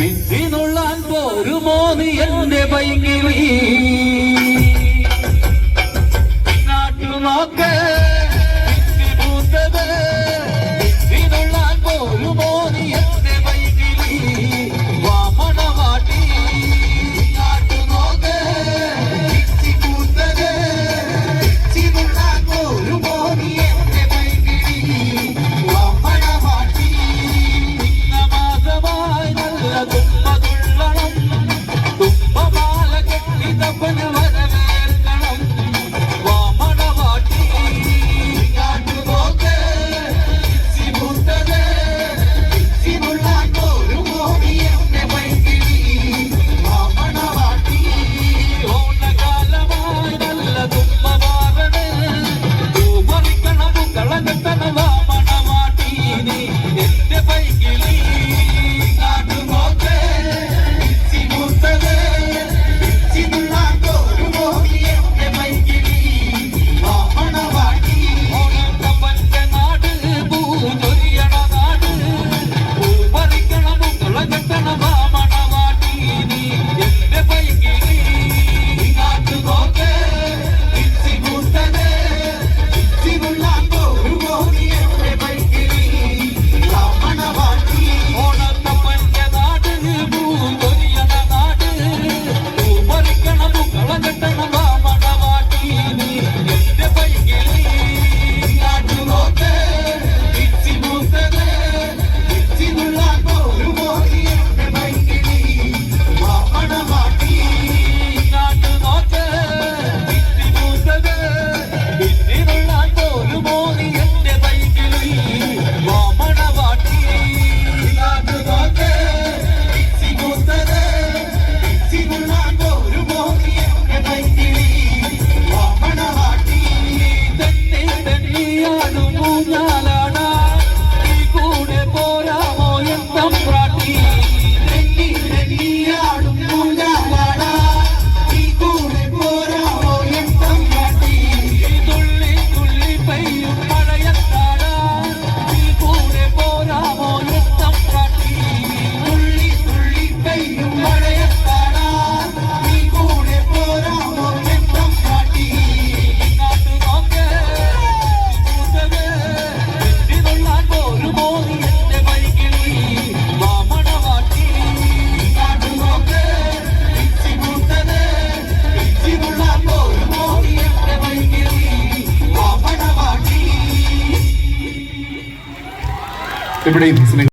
പിന്തിനുള്ളാൻ പോരുമോ നീ എന്റെ പൈകിളി നാട്ടു നോക്ക് പിന്തിനുള്ളാൻ പോരുമോ നീ എന്റെ പൈകിളി വാമണവാട്ടി നാട്ടു നോക്ക് പിന്തിനുള്ളാൻ പോരുമോ നീ എന്റെ പൈകിളി വാമണവാട്ടി മാസമായി നല്ല തുമ്പതുള്ളണം തുമ്പമാല കെട്ടി തപ്പന് വരവേൽക്കണം വാമണവാട്ടി നാട്ടുപോക്ക് സിമുത്തത് സിമുള്ളാൻ പോരുമോ നീ എന്റെ പൈകിളി വാമണവാട്ടി ഓണകാലമായി നല്ല തുമ്പമാറണ് പൂമറിക്കണം കളകെട്ടണ വാമണവാട്ടി നീ എന്റെ പൈകിളി ഇവിടെ